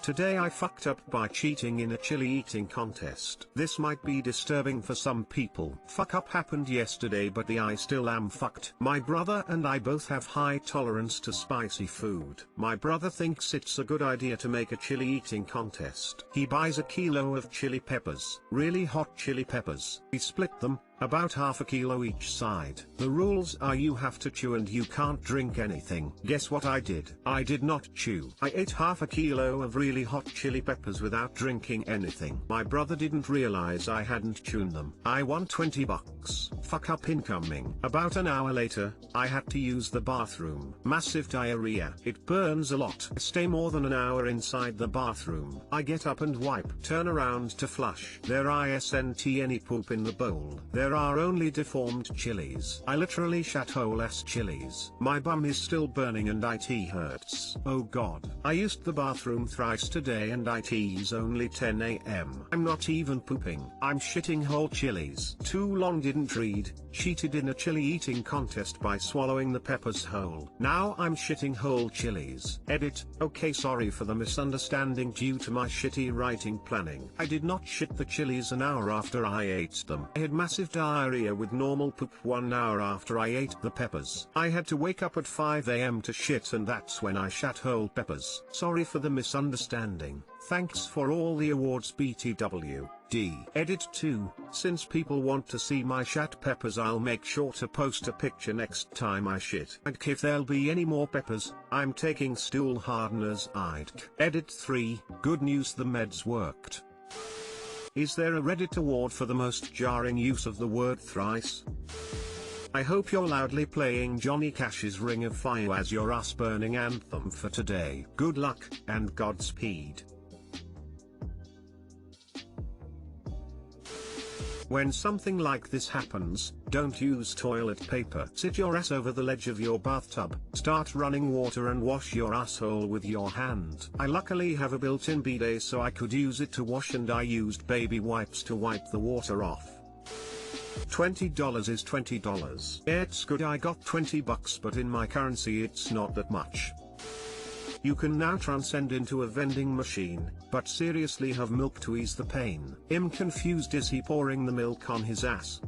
Today I fucked up by cheating in a chili eating contest. This might be disturbing for some people. Fuck up happened yesterday, but I still am fucked. My brother and I both have high tolerance to spicy food. My brother thinks it's a good idea to make a chili eating contest. He buys a kilo of chili peppers, really hot chili peppers. We split them, about half a kilo each side. The rules are you have to chew and you can't drink anything. Guess what I did? I did not chew. I ate half a kilo of really hot chili peppers without drinking anything. My brother didn't realize I hadn't chewed them. I won $20. Fuck up incoming. About an hour later, I had to use the bathroom. Massive diarrhea. It burns a lot. I stay more than an hour inside the bathroom. I get up and wipe. Turn around to flush. There isn't any poop in the bowl. There are only deformed chilies. I literally shat whole ass chilies. My bum is still burning and it hurts. Oh god. I used the bathroom thrice today and it's only 10 AM. I'm not even pooping. I'm shitting whole chilies. Too long didn't read. Cheated in a chili eating contest by swallowing the peppers whole. Now I'm shitting whole chilies. Edit. Okay, sorry for the misunderstanding due to my shitty writing planning. I did not shit the chilies an hour after I ate them. I had massive diarrhea with normal poop 1 hour after I ate the peppers. I had to wake up at 5 AM to shit, and that's when I shat whole peppers. Sorry for the misunderstanding. Thanks for all the awards BTW. Edit 2. Since people want to see my shat peppers, I'll make sure to post a picture next time I shit. And if there'll be any more peppers, I'm taking stool hardeners. Edit 3. Good news, the meds worked. Is there a Reddit award for the most jarring use of the word thrice? I hope you're loudly playing Johnny Cash's Ring of Fire as your ass-burning anthem for today. Good luck, and Godspeed. When something like this happens, don't use toilet paper. Sit your ass over the ledge of your bathtub, start running water and wash your asshole with your hand. I luckily have a built-in bidet so I could use it to wash, and I used baby wipes to wipe the water off. $20 is $20. It's good I got $20, but in my currency it's not that much. You can now transcend into a vending machine, but seriously have milk to ease the pain. I'm confused, is he pouring the milk on his ass?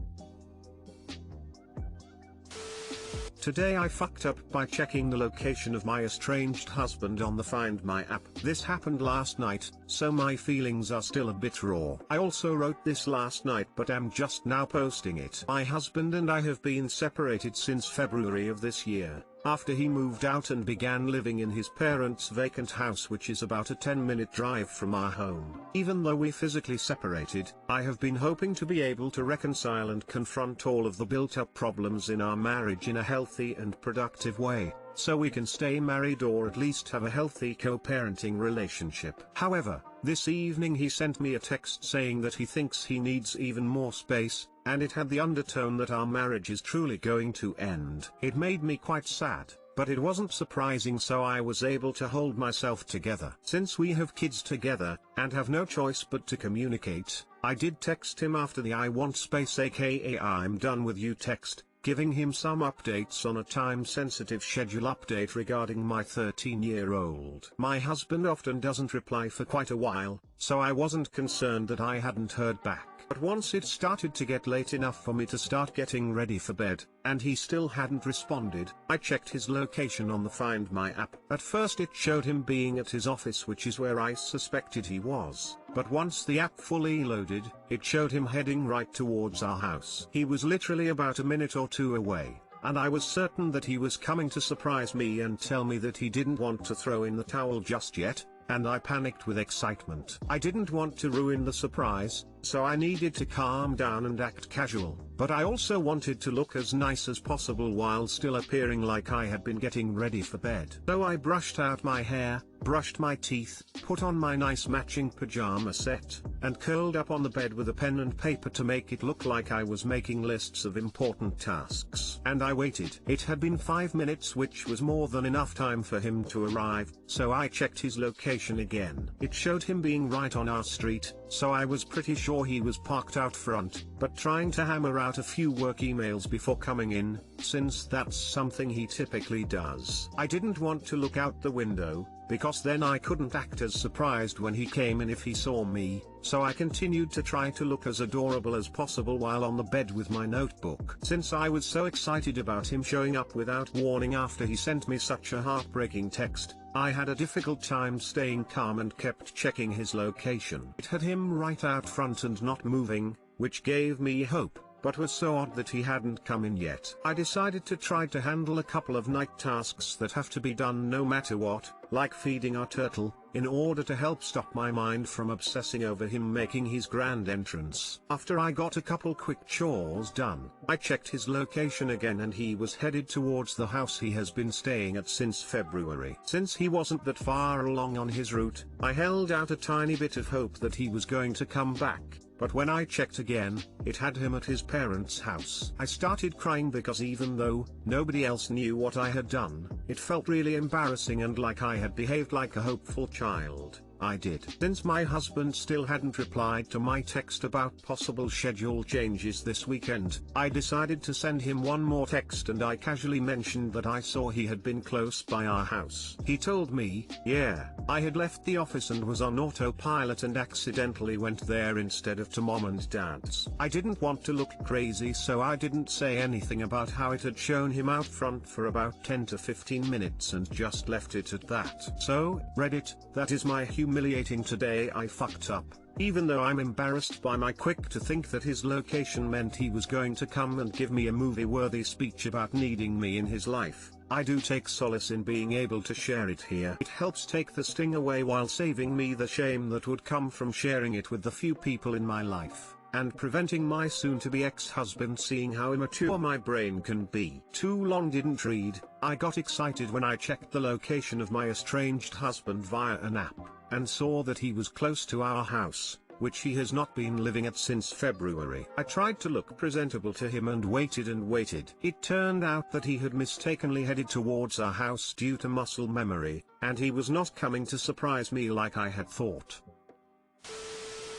Today I fucked up by checking the location of my estranged husband on the Find My app. This happened last night, so my feelings are still a bit raw. I also wrote this last night, but am just now posting it. My husband and I have been separated since February of this year, after he moved out and began living in his parents' vacant house, which is about a 10-minute drive from our home. Even though we physically separated, I have been hoping to be able to reconcile and confront all of the built-up problems in our marriage in a healthy and productive way, so we can stay married or at least have a healthy co-parenting relationship. However, this evening he sent me a text saying that he thinks he needs even more space, and it had the undertone that our marriage is truly going to end. It made me quite sad, but it wasn't surprising, so I was able to hold myself together. Since we have kids together, and have no choice but to communicate, I did text him after the "I want space" aka "I'm done with you" text, giving him some updates on a time-sensitive schedule update regarding my 13-year-old. My husband often doesn't reply for quite a while, so I wasn't concerned that I hadn't heard back. But once it started to get late enough for me to start getting ready for bed, and he still hadn't responded, I checked his location on the Find My app. At first it showed him being at his office, which is where I suspected he was. But once the app fully loaded, it showed him heading right towards our house. He was literally about a minute or two away, and I was certain that he was coming to surprise me and tell me that he didn't want to throw in the towel just yet, and I panicked with excitement. I didn't want to ruin the surprise, so I needed to calm down and act casual, but I also wanted to look as nice as possible while still appearing like I had been getting ready for bed. So I brushed out my hair, brushed my teeth, put on my nice matching pajama set, and curled up on the bed with a pen and paper to make it look like I was making lists of important tasks. And I waited. It had been 5 minutes, which was more than enough time for him to arrive, so I checked his location again. It showed him being right on our street, so I was pretty sure he was parked out front, but trying to hammer out a few work emails before coming in, since that's something he typically does. I didn't want to look out the window, because then I couldn't act as surprised when he came in if he saw me, so I continued to try to look as adorable as possible while on the bed with my notebook. Since I was so excited about him showing up without warning after he sent me such a heartbreaking text, I had a difficult time staying calm and kept checking his location. It had him right out front and not moving, which gave me hope, but was so odd that he hadn't come in yet. I decided to try to handle a couple of night tasks that have to be done no matter what, like feeding our turtle, in order to help stop my mind from obsessing over him making his grand entrance. After I got a couple quick chores done, I checked his location again and he was headed towards the house he has been staying at since February. Since he wasn't that far along on his route, I held out a tiny bit of hope that he was going to come back. But when I checked again, it had him at his parents' house. I started crying because even though nobody else knew what I had done, it felt really embarrassing and like I had behaved like a hopeful child. I did. Since my husband still hadn't replied to my text about possible schedule changes this weekend, I decided to send him one more text and I casually mentioned that I saw he had been close by our house. He told me, yeah, I had left the office and was on autopilot and accidentally went there instead of to mom and dad's. I didn't want to look crazy so I didn't say anything about how it had shown him out front for about 10 to 15 minutes and just left it at that. So, Reddit, that is my humiliating today I fucked up. Even though I'm embarrassed by my quick to think that his location meant he was going to come and give me a movie-worthy speech about needing me in his life, I do take solace in being able to share it here. It helps take the sting away while saving me the shame that would come from sharing it with the few people in my life, and preventing my soon-to-be ex-husband seeing how immature my brain can be. Too long didn't read. I got excited when I checked the location of my estranged husband via an app, and saw that he was close to our house, which he has not been living at since February. I tried to look presentable to him and waited and waited. It turned out that he had mistakenly headed towards our house due to muscle memory, and he was not coming to surprise me like I had thought.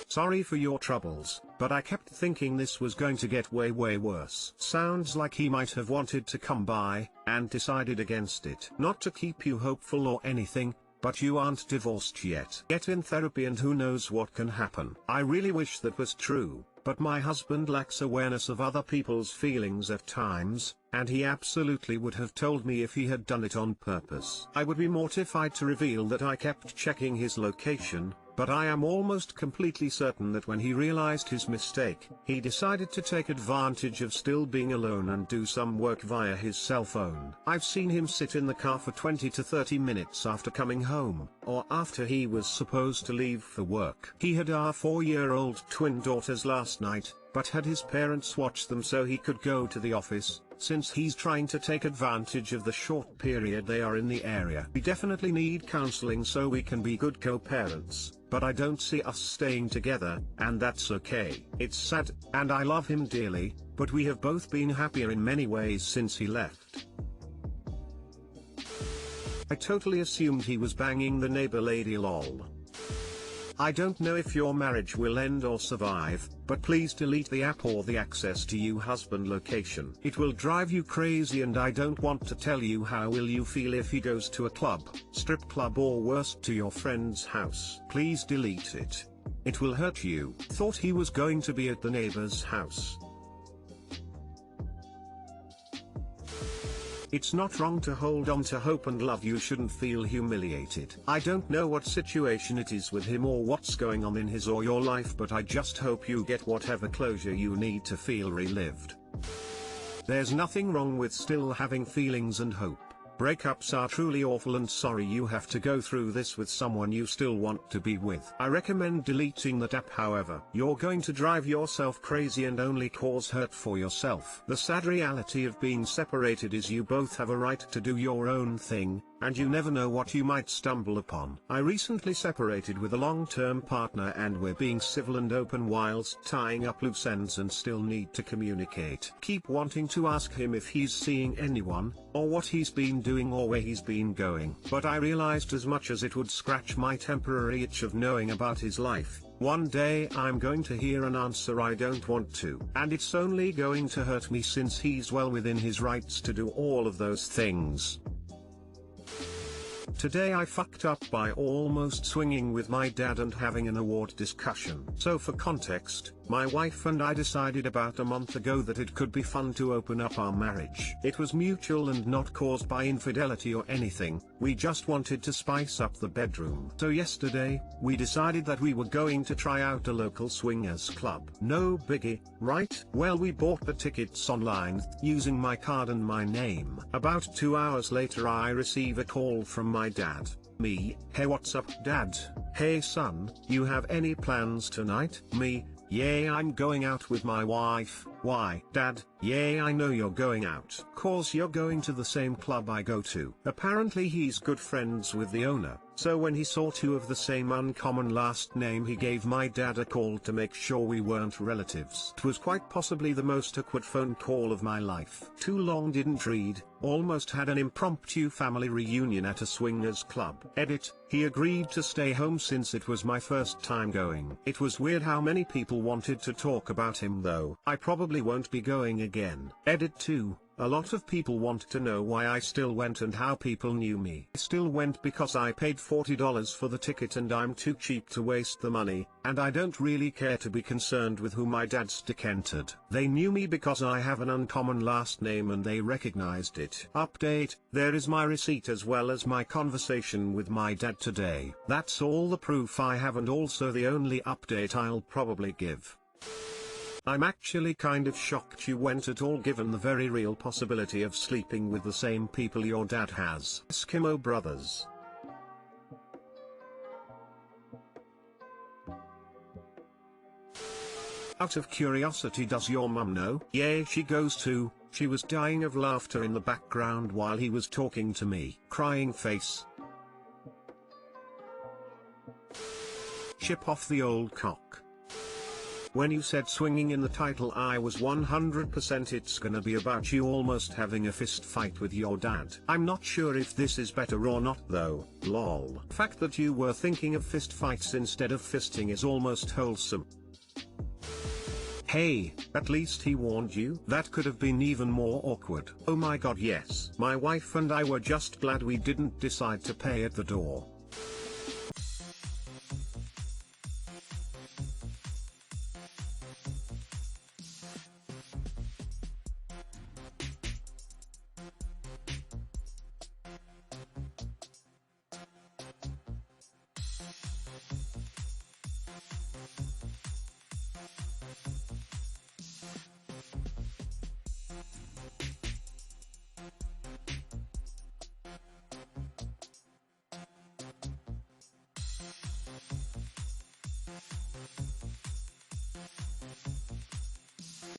Sorry for your troubles, but I kept thinking this was going to get way worse. Sounds like he might have wanted to come by, and decided against it. Not to keep you hopeful or anything, but you aren't divorced yet. Get in therapy and who knows what can happen. I really wish that was true, but my husband lacks awareness of other people's feelings at times, and he absolutely would have told me if he had done it on purpose. I would be mortified to reveal that I kept checking his location, but I am almost completely certain that when he realized his mistake, he decided to take advantage of still being alone and do some work via his cell phone. I've seen him sit in the car for 20 to 30 minutes after coming home, or after he was supposed to leave for work. He had our 4-year-old twin daughters last night, but had his parents watch them so he could go to the office, since he's trying to take advantage of the short period they are in the area. We definitely need counseling so we can be good co-parents, but I don't see us staying together, and that's okay. It's sad, and I love him dearly, but we have both been happier in many ways since he left. I totally assumed he was banging the neighbor lady lol. I don't know if your marriage will end or survive, but please delete the app or the access to you husband location. It will drive you crazy and I don't want to tell you how will you feel if he goes to a club, strip club or worse to your friend's house. Please delete it. It will hurt you. Thought he was going to be at the neighbor's house. It's not wrong to hold on to hope and love. You shouldn't feel humiliated. I don't know what situation it is with him or what's going on in his or your life, but I just hope you get whatever closure you need to feel relived. There's nothing wrong with still having feelings and hope. Breakups are truly awful and sorry you have to go through this with someone you still want to be with. I recommend deleting that app, however. You're going to drive yourself crazy and only cause hurt for yourself. The sad reality of being separated is you both have a right to do your own thing, and you never know what you might stumble upon. I recently separated with a long-term partner and we're being civil and open whilst tying up loose ends and still need to communicate. Keep wanting to ask him if he's seeing anyone, or what he's been doing or where he's been going. But I realized as much as it would scratch my temporary itch of knowing about his life, one day I'm going to hear an answer I don't want to. And it's only going to hurt me since he's well within his rights to do all of those things. Today I fucked up by almost swinging with my dad and having an award discussion. So for context, my wife and I decided about a month ago that it could be fun to open up our marriage. It was mutual and not caused by infidelity or anything, we just wanted to spice up the bedroom. So yesterday, we decided that we were going to try out a local swingers club. No biggie, right? Well, we bought the tickets online, using my card and my name. About 2 hours later I receive a call from my dad. Me, hey, what's up, dad? Hey son, you have any plans tonight? Me, yeah, I'm going out with my wife. Why, dad? Yeah, I know you're going out. Cause you're going to the same club I go to. Apparently he's good friends with the owner, so when he saw two of the same uncommon last name he gave my dad a call to make sure we weren't relatives. It was quite possibly the most awkward phone call of my life. Too long didn't read, almost had an impromptu family reunion at a swingers club. Edit, he agreed to stay home since it was my first time going. It was weird how many people wanted to talk about him though. I probably won't be going again. Edit 2. A lot of people want to know why I still went and how people knew me. I still went because I paid $40 for the ticket and I'm too cheap to waste the money, and I don't really care to be concerned with who my dad's stick entered. They knew me because I have an uncommon last name and they recognized it. Update, there is my receipt as well as my conversation with my dad today. That's all the proof I have and also the only update I'll probably give. I'm actually kind of shocked you went at all given the very real possibility of sleeping with the same people your dad has. Eskimo brothers. Out of curiosity, does your mum know? Yeah, she goes too. She was dying of laughter in the background while he was talking to me. Crying face. Ship off the old cock. When you said swinging in the title I was 100% it's gonna be about you almost having a fist fight with your dad. I'm not sure if this is better or not though, lol. The fact that you were thinking of fist fights instead of fisting is almost wholesome. Hey, at least he warned you. That could have been even more awkward. Oh my god, yes. My wife and I were just glad we didn't decide to pay at the door.